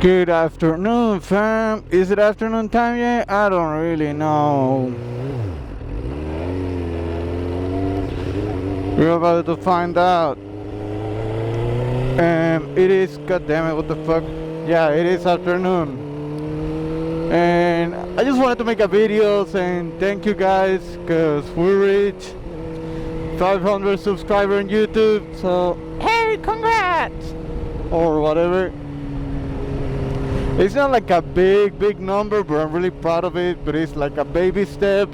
Good afternoon, fam. Is it afternoon time yet? I don't really know. We're about to find out. It is, god damn it, what the fuck? Yeah, it is afternoon. And I just wanted to make a video saying thank you guys, because we reached 500 subscribers on YouTube. So, hey, congrats! Or whatever. It's not like a big number, but I'm really proud of it. But it's like a baby step.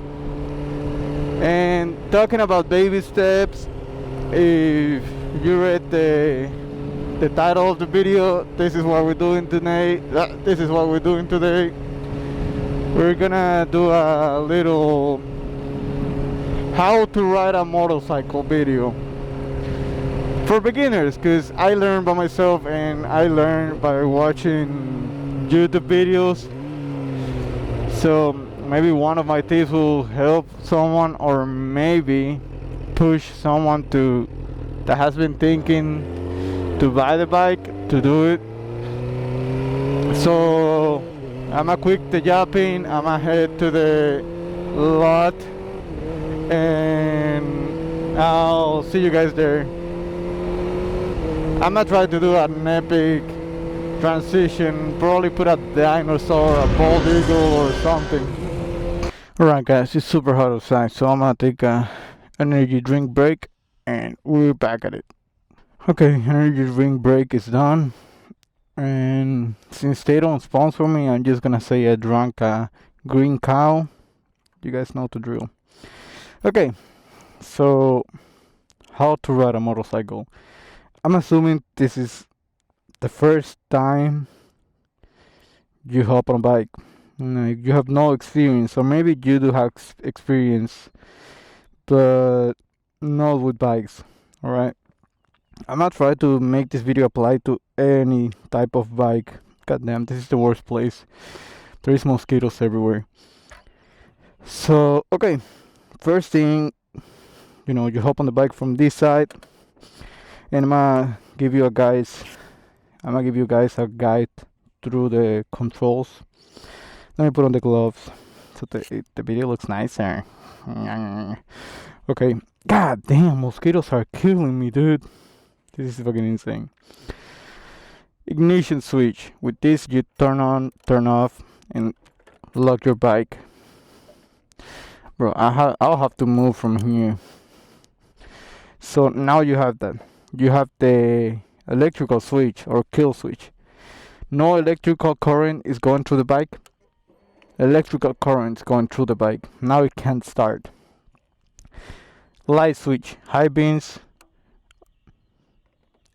And talking about baby steps, if you read the title of the video, this is what we're doing today. This is what we're doing today. We're gonna do a little how to ride a motorcycle video for beginners, because I learned by myself and I learned by watching YouTube videos. So maybe one of my tips will help someone, or maybe push someone that has been thinking to buy the bike to do it. So I'ma quit the yapping. I'ma head to the lot and I'll see you guys there. I'ma try to do an epic transition, probably put a dinosaur, a bald eagle or something. Alright guys, it's super hot outside, so I'm gonna take a energy drink break and we're back at it. Okay, energy drink break is done, and since they don't sponsor me, I'm just gonna say I drank a green cow. You guys know the drill. Okay, so how to ride a motorcycle. I'm assuming this is the first time you hop on a bike. You have no experience, or maybe you do have experience, but not with bikes. Alright, I'm not trying to make this video apply to any type of bike. God damn, this is the worst place. There is mosquitoes everywhere. So okay, first thing, you hop on the bike from this side, and I'm gonna give you guys a guide through the controls. Let me put on the gloves so the video looks nicer. Okay. God damn, mosquitoes are killing me, dude. This is fucking insane. Ignition switch. With this, you turn on, turn off, and lock your bike. Bro, I'll have to move from here. So now you have that. You have the electrical switch or kill switch. No electrical current is going through the bike. Electrical current is going through the bike. Now it can't start. Light switch, high beams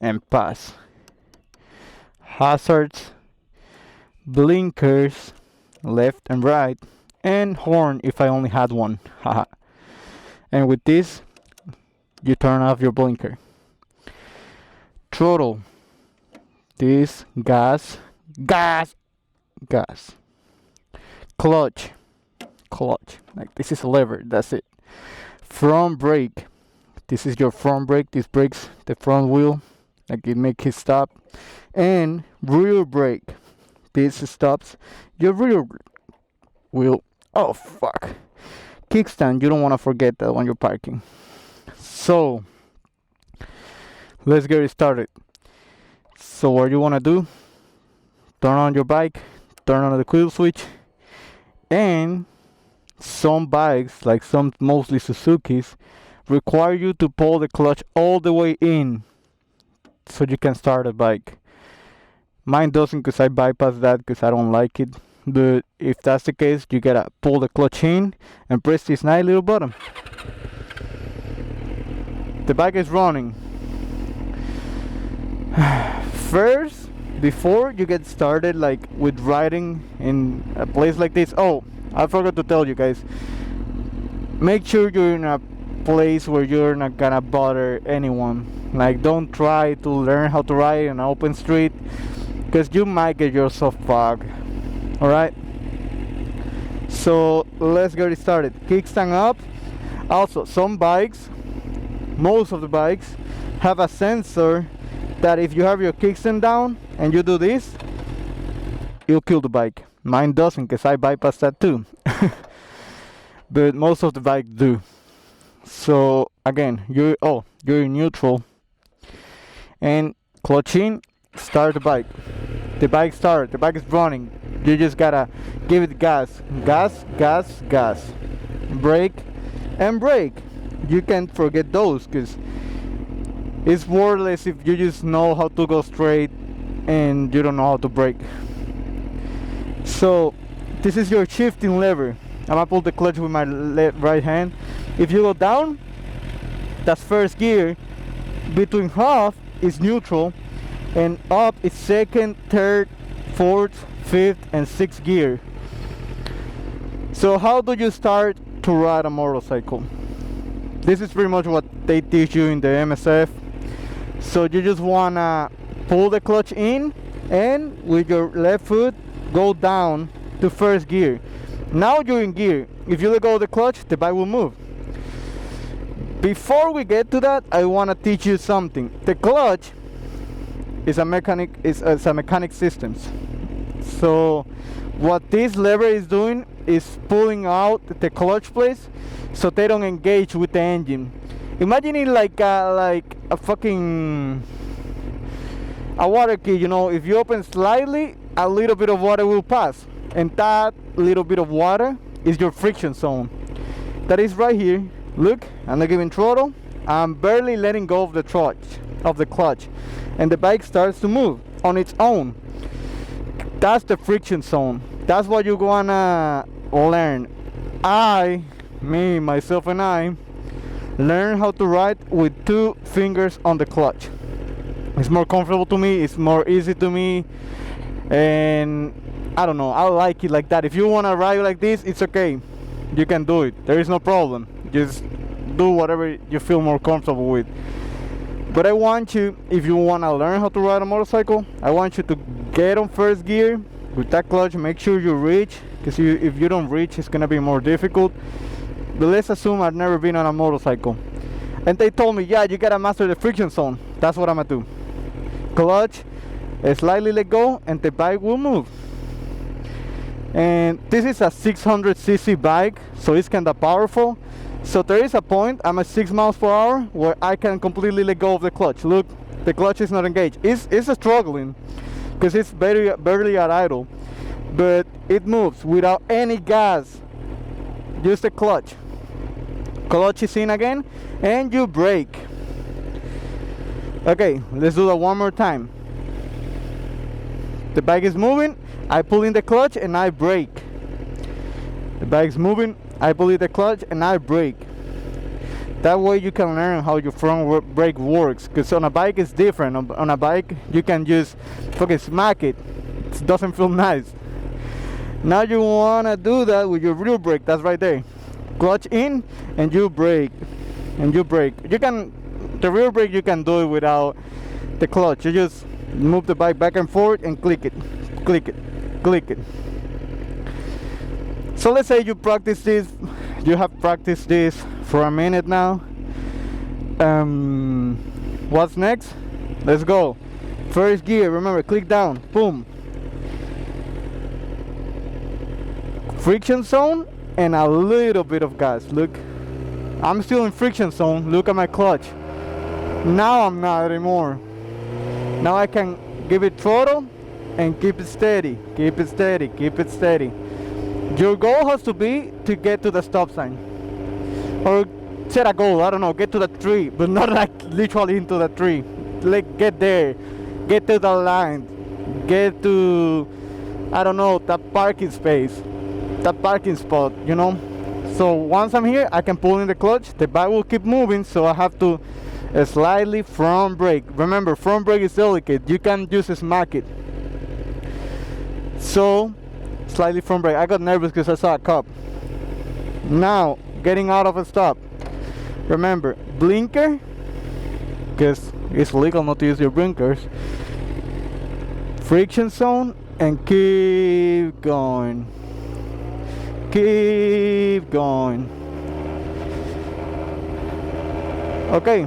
and pass. Hazards, blinkers, left and right, and horn if I only had one. Haha. And with this, you turn off your blinker. Throttle. This gas. Clutch. Like this is a lever. That's it. Front brake. This is your front brake. This brakes the front wheel, like it makes it stop. And rear brake. This stops your rear wheel. Oh fuck. Kickstand. You don't want to forget that when you're parking. So let's get it started. So what you want to do, turn on your bike, turn on the kill switch, and some bikes, like some mostly Suzuki's, require you to pull the clutch all the way in so you can start a bike. Mine doesn't, because I bypass that because I don't like it. But if that's the case, you gotta pull the clutch in and press this nice little button. The bike is running. First, before you get started, like with riding in a place like this, oh, I forgot to tell you guys, make sure you're in a place where you're not gonna bother anyone. Like, don't try to learn how to ride in an open street, because you might get yourself fucked. Alright, so let's get it started. Kickstand up. Also, some bikes, most of the bikes, have a sensor that if you have your kickstand down and you do this, it'll kill the bike. Mine doesn't, because I bypass that too. But most of the bikes do. So again, you're in neutral, and clutch in, start the bike. The bike started, the bike is running. You just gotta give it gas, gas, gas, gas. Brake and brake. You can't forget those, because it's worthless if you just know how to go straight and you don't know how to brake. So this is your shifting lever. I'm gonna pull the clutch with my right hand. If you go down, that's first gear. Between half is neutral, and up is second, third, fourth, fifth, and sixth gear. So how do you start to ride a motorcycle? This is pretty much what they teach you in the MSF. So you just wanna pull the clutch in, and with your left foot go down to first gear. Now you're in gear. If you let go of the clutch, the bike will move. Before we get to that, I want to teach you something. The clutch is a mechanic system. So what this lever is doing is pulling out the clutch plates so they don't engage with the engine. Imagine it like a fucking water key. You know, if you open slightly, a little bit of water will pass, and that little bit of water is your friction zone. That is right here. Look, I'm not giving throttle. I'm barely letting go of the clutch, and the bike starts to move on its own. That's the friction zone. That's what you're gonna learn. Myself and I learn how to ride with 2 fingers on the clutch. It's more comfortable to me, it's more easy to me, and I don't know, I like it like that. If you want to ride like this, it's okay, you can do it, there is no problem. Just do whatever you feel more comfortable with. But I want you, if you want to learn how to ride a motorcycle, I want you to get on first gear with that clutch. Make sure you reach, because if you don't reach, it's gonna be more difficult. But let's assume I've never been on a motorcycle, and they told me, yeah, you gotta master the friction zone. That's what I'm gonna do. Clutch, slightly let go, and the bike will move. And this is a 600cc bike, so it's kinda powerful. So there is a point, I'm at 6 miles per hour, where I can completely let go of the clutch. Look, the clutch is not engaged. It's struggling, because it's barely at idle, but it moves without any gas. Just the clutch. Clutch is in again, and you brake. Okay, let's do that one more time. The bike is moving, I pull in the clutch and I brake. The bike is moving, I pull in the clutch and I brake. That way you can learn how your front brake works, because on a bike it's different. On a bike you can just fucking smack it. It doesn't feel nice. Now you wanna do that with your rear brake. That's right there. Clutch in and you brake. And you brake. The rear brake you can do it without the clutch. You just move the bike back and forth and click it, click it, click it. So let's say you practice this. You have practiced this for a minute now. What's next? Let's go. First gear, remember, click down, boom. Friction zone and a little bit of gas. Look, I'm still in friction zone. Look at my clutch. Now I'm not anymore. Now I can give it throttle and keep it steady, keep it steady, keep it steady. Your goal has to be to get to the stop sign, or set a goal, I don't know, get to the tree, but not like literally into the tree. Like get there, get to the line, get to, I don't know, that parking space, that parking spot, you know. So once I'm here, I can pull in the clutch, the bike will keep moving, so I have to slightly front brake. Remember, front brake is delicate, you can't just smack it. So slightly front brake. I got nervous because I saw a cop. Now getting out of a stop, remember, blinker, because it's legal not to use your blinkers. Friction zone and keep going, keep going. Okay,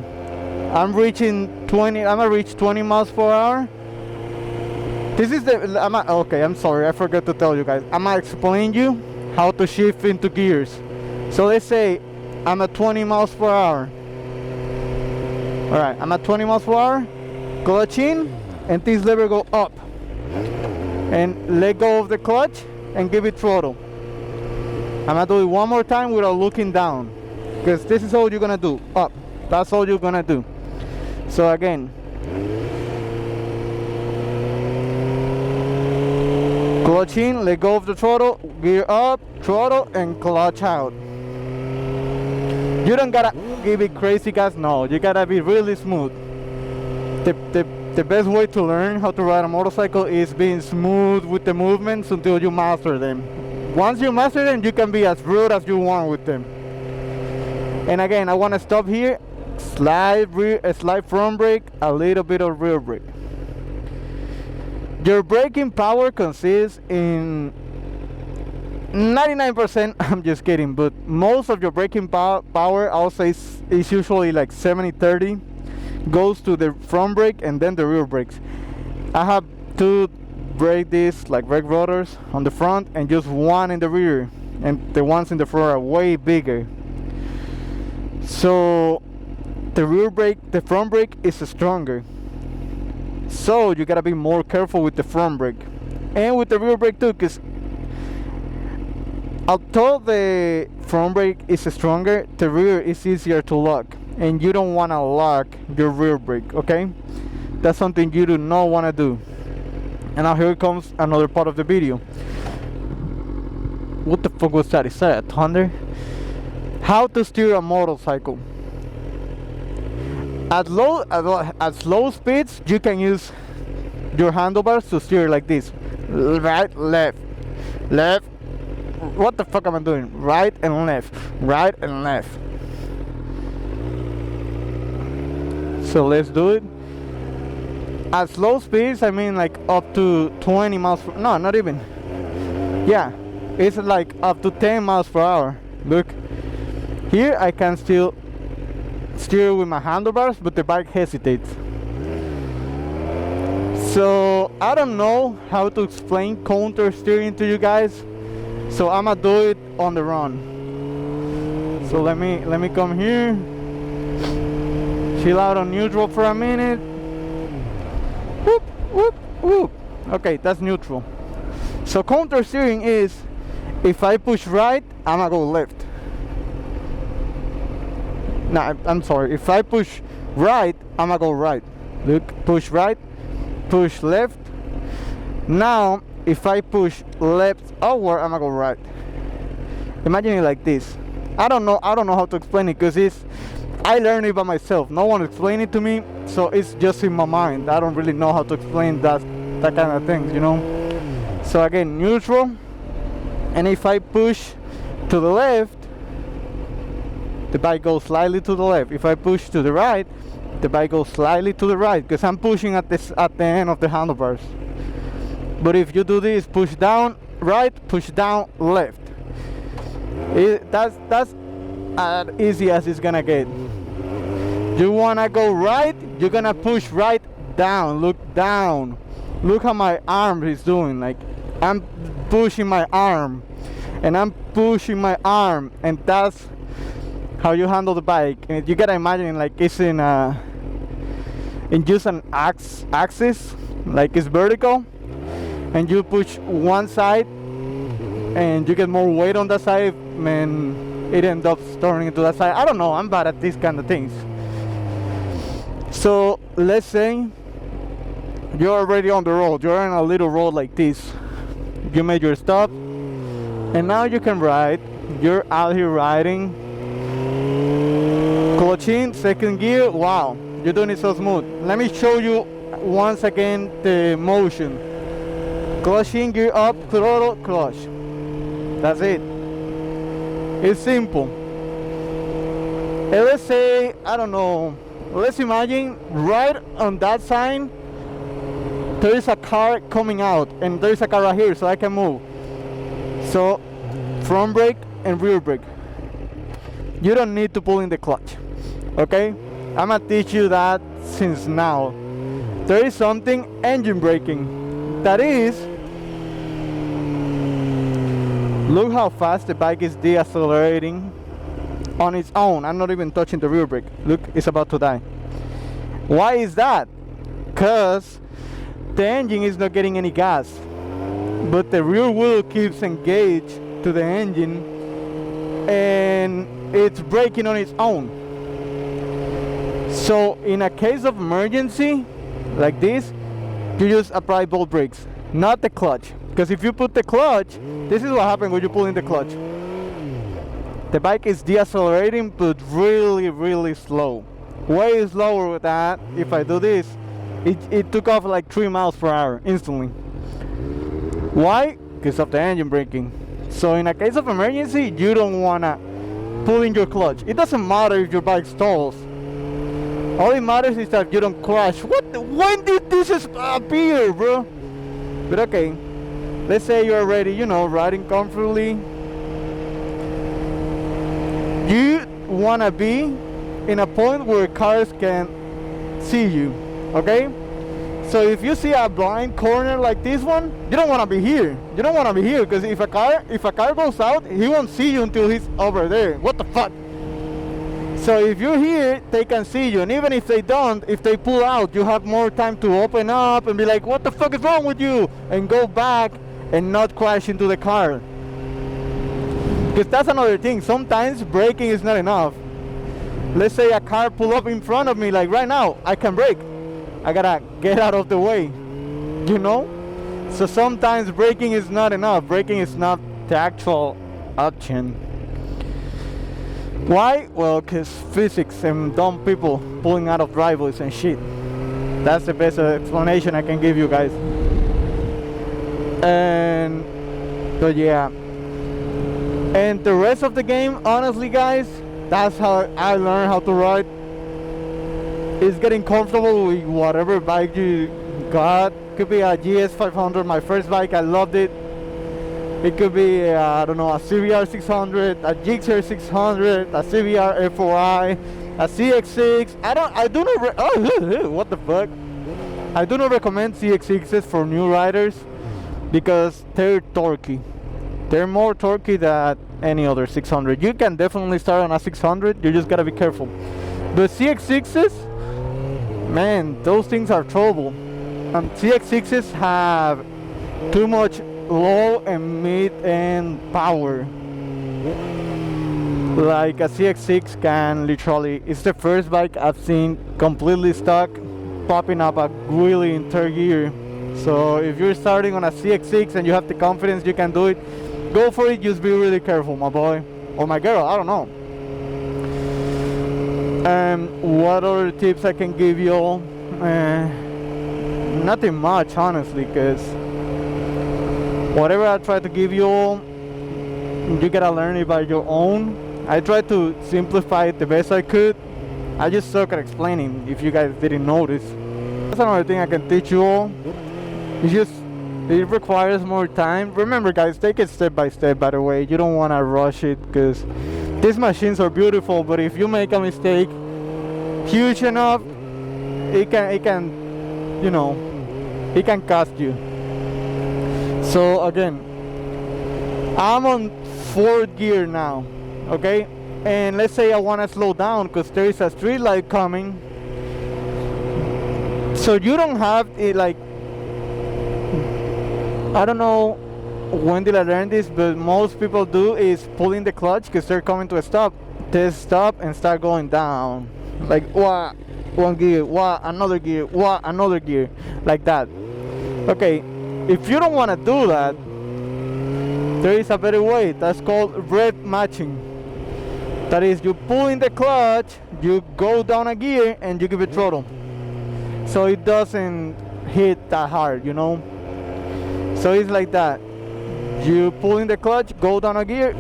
I'm gonna reach 20 miles per hour. This is the, okay, I'm sorry, I forgot to tell you guys. I'm gonna explain you how to shift into gears. So let's say I'm at 20 miles per hour. Alright, I'm at 20 miles per hour, clutch in, and this lever go up. And let go of the clutch and give it throttle. I'm gonna do it one more time without looking down, because this is all you're gonna do, up. That's all you're gonna do. So again, clutch in, let go of the throttle, gear up, throttle, and clutch out. You don't gotta give it crazy gas, no, you gotta be really smooth. The best way to learn how to ride a motorcycle is being smooth with the movements until you master them. Once you master them, you can be as rude as you want with them. And again, I want to stop here, slide front brake, a little bit of rear brake. Your braking power consists in 99%, I'm just kidding, but most of your braking power, I'll say, is usually like 70-30, goes to the front brake and then the rear brakes. I have two brake discs, like brake rotors, on the front and just one in the rear, and the ones in the front are way bigger. So the front brake is stronger. So you gotta be more careful with the front brake and with the rear brake too, because although the front brake is stronger, the rear is easier to lock, and you don't want to lock your rear brake, okay? That's something you do not want to do. And now here comes another part of the video. What the fuck was that? Is that a thunder? How to steer a motorcycle. At slow speeds, you can use your handlebars to steer like this. Right, left, left. What the fuck am I doing? Right and left, right and left. So let's do it. At slow speeds, I mean like up to 20 miles per, no, not even. Yeah, it's like up to 10 miles per hour. Look, here I can still steer with my handlebars, but the bike hesitates. So I don't know how to explain counter steering to you guys, so I'm gonna do it on the run. So let me come here, chill out on neutral for a minute. Whoop, whoop, whoop. Okay, that's neutral. So counter steering is, if I push right, I'm gonna go left. No, I'm sorry. If I push right, I'm gonna go right. Look, push right, push left. Now, if I push left over, I'm gonna go right. Imagine it like this. I don't know how to explain it, because I learned it by myself. No one explained it to me, so it's just in my mind. I don't really know how to explain that kind of things, you know. So again, neutral, and if I push to the left, the bike goes slightly to the left. If I push to the right, the bike goes slightly to the right, because I'm pushing at the end of the handlebars. But if you do this, push down right, push down left, that's as easy as it's gonna get. You wanna go right, you're gonna push right down. Look down. Look how my arm is doing. Like, I'm pushing my arm, and I'm pushing my arm, and that's how you handle the bike. And you gotta imagine like it's in just an axis, like it's vertical, and you push one side and you get more weight on that side, and it ends up turning into that side. I don't know, I'm bad at these kind of things. So let's say you're already on the road, you're on a little road like this, you made your stop, and now you can ride. You're out here riding, clutch in, second gear. Wow, you're doing it so smooth. Let me show you once again the motion. Clutch in, gear up, throttle, clutch. That's it. It's simple. And let's say, I don't know, let's imagine right on that sign there is a car coming out, and there is a car right here, so I can move. So front brake and rear brake. You don't need to pull in the clutch, okay? I'm gonna teach you that since now. There is something, engine braking. That is, look how fast the bike is deaccelerating on its own. I'm not even touching the rear brake. Look, it's about to die. Why is that? Because the engine is not getting any gas, but the rear wheel keeps engaged to the engine and it's braking on its own. So in a case of emergency like this, you just apply both brakes, not the clutch. Because if you put the clutch, this is what happens when you pull in the clutch. The bike is deaccelerating, but really, really slow. Way slower with that. If I do this, it took off like 3 miles per hour instantly. Why? Because of the engine braking. So in a case of emergency, you don't wanna pull in your clutch. It doesn't matter if your bike stalls. All it matters is that you don't crash. When did this appear, bro? But okay, let's say you're already, riding comfortably. You wanna be in a point where cars can see you, okay? So if you see a blind corner like this one, you don't wanna be here. You don't wanna be here because if a car goes out, he won't see you until he's over there. What the fuck? So if you're here, they can see you, and even if they don't, if they pull out, you have more time to open up and be like, what the fuck is wrong with you? And go back and not crash into the car. Because that's another thing. Sometimes braking is not enough. Let's say a car pull up in front of me, like right now, I can brake. I gotta get out of the way, So sometimes braking is not enough. Braking is not the actual option. Why? Well, because physics and dumb people pulling out of driveways and shit. That's the best explanation I can give you guys. But yeah. And the rest of the game, honestly guys, that's how I learned how to ride. Is getting comfortable with whatever bike you got. Could be a GS 500, my first bike, I loved it. It could be, I don't know, a CBR 600, a Gixxer 600, a CBR F4i, a CX6. What the fuck? I do not recommend CX6s for new riders because they're torquey. They're more torquey than any other 600. You can definitely start on a 600, you just gotta be careful. But CX6s, man, those things are trouble. CX6s have too much low and mid-end power. Like a CX6 can literally, it's the first bike I've seen completely stuck, popping up a wheelie in third gear. So if you're starting on a CX6 and you have the confidence you can do it, go for it. Just be really careful, my boy or my girl, I don't know. What other tips I can give you all? Nothing much, honestly, because whatever I try to give you all, you gotta learn it by your own. I tried to simplify it the best I could. I just suck at explaining, if you guys didn't notice. That's another thing I can teach you all. It requires more time. Remember guys, take it step by step, by the way. You don't wanna rush it, because these machines are beautiful, but if you make a mistake huge enough, it can cost you. So again, I'm on 4th gear now, okay? And let's say I want to slow down because there is a street light coming. So you don't have it, like, I don't know when did I learn this, but most people do is pulling the clutch because they're coming to a stop. They stop and start going down, like wah, one gear, wah, another gear, wah, another gear, like that. Okay, if you don't want to do that, there is a better way. That's called rev matching. That is, you pull in the clutch, you go down a gear, and you give it throttle, so it doesn't hit that hard, So it's like that. You pull in the clutch, go down a gear.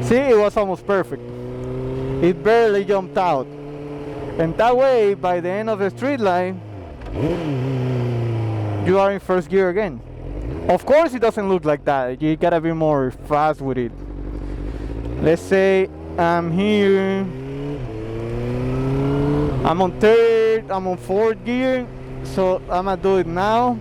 See, it was almost perfect. It barely jumped out. And that way, by the end of the street line, you are in 1st gear again. Of course it doesn't look like that. You gotta be more fast with it. Let's say I'm here, I'm on 3rd, I'm on 4th gear. So I'm gonna do it now.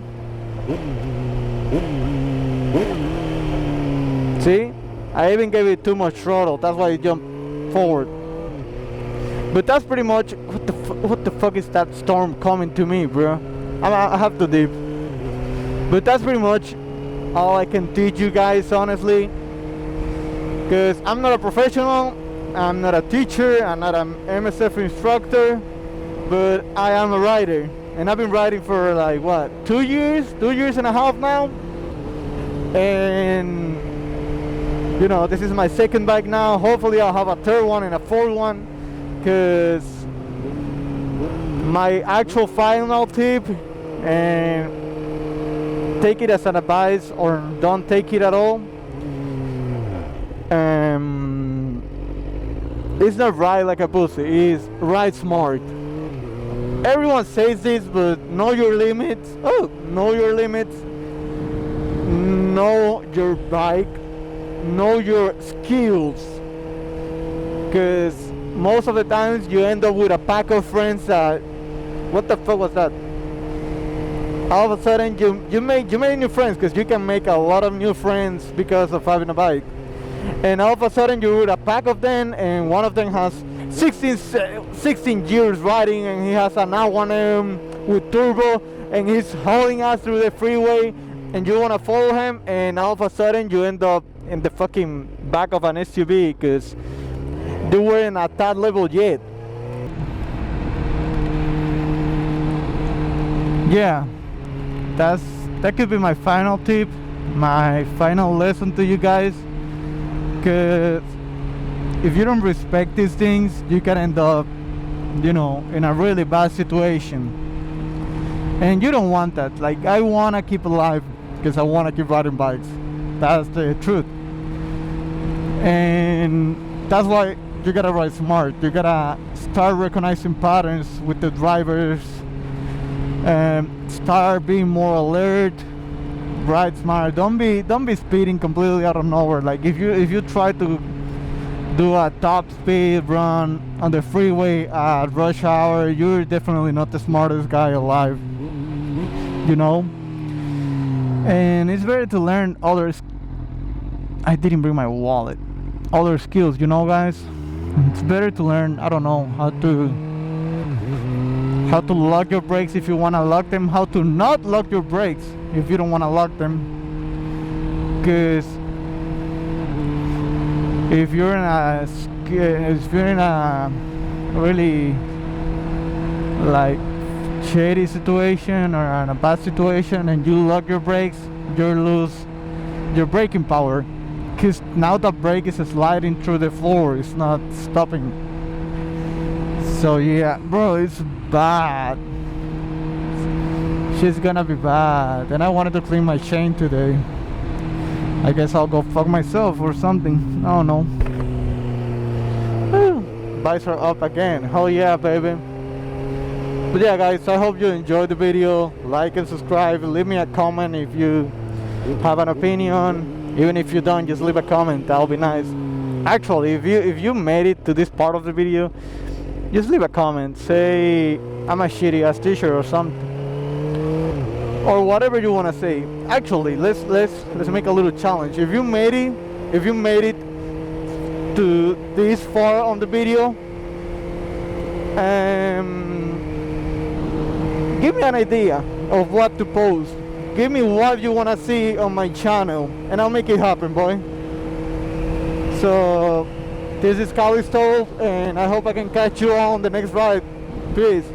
See? I even gave it too much throttle. That's why it jumped forward. But that's pretty much... What the fuck is that storm coming to me, bro? I have to dip. But that's pretty much all I can teach you guys, honestly. Because I'm not a professional. I'm not a teacher. I'm not an MSF instructor. But I am a rider. And I've been riding for like, what, 2 years? 2 years and a half now? And... you know, this is my second bike now. Hopefully I'll have a third one and a fourth one. Because my actual final tip, and take it as an advice or don't take it at all, it's not ride like a pussy, it's ride smart. Everyone says this, but know your limits. Know your limits. Know your bike. Know your skills. Because most of the times you end up with a pack of friends that... what the fuck was that? All of a sudden you make new friends, because you can make a lot of new friends because of having a bike. And all of a sudden you're with a pack of them, and one of them has 16 years riding, and he has an R1M with turbo, and he's hauling us through the freeway, and you want to follow him, and all of a sudden you end up in the fucking back of an SUV because they weren't at that level yet. Yeah, that could be my final tip, my final lesson to you guys. Because if you don't respect these things, you can end up, you know, in a really bad situation. And you don't want that. Like, I want to keep alive because I want to keep riding bikes. That's the truth. And that's why you gotta ride smart. You gotta start recognizing patterns with the drivers, start being more alert, ride smart. Don't be speeding completely out of nowhere. Like if you try to do a top speed run on the freeway at rush hour, you're definitely not the smartest guy alive, you know. And it's better to learn others. I didn't bring my wallet. Other skills, you know, guys. It's better to learn, I don't know, how to lock your brakes if you want to lock them, how to not lock your brakes if you don't want to lock them. Because if you're in a really like shady situation or in a bad situation and you lock your brakes, you lose your braking power. Because now the brake is sliding through the floor, it's not stopping. So yeah, bro, it's bad. Shit's gonna be bad. And I wanted to clean my chain today. I guess I'll go fuck myself or something. I don't know. Bikes are up again. Hell yeah, baby. But yeah, guys, I hope you enjoyed the video. Like and subscribe. Leave me a comment if you have an opinion. Even if you don't, just leave a comment. That'll be nice. Actually, if you made it to this part of the video, just leave a comment. Say I'm a shitty ass teacher or something, or whatever you want to say. Actually, let's make a little challenge. If you made it to this far on the video, give me an idea of what to post. Give me what you want to see on my channel, and I'll make it happen, boy. So, this is Callisto, and I hope I can catch you all on the next ride. Peace.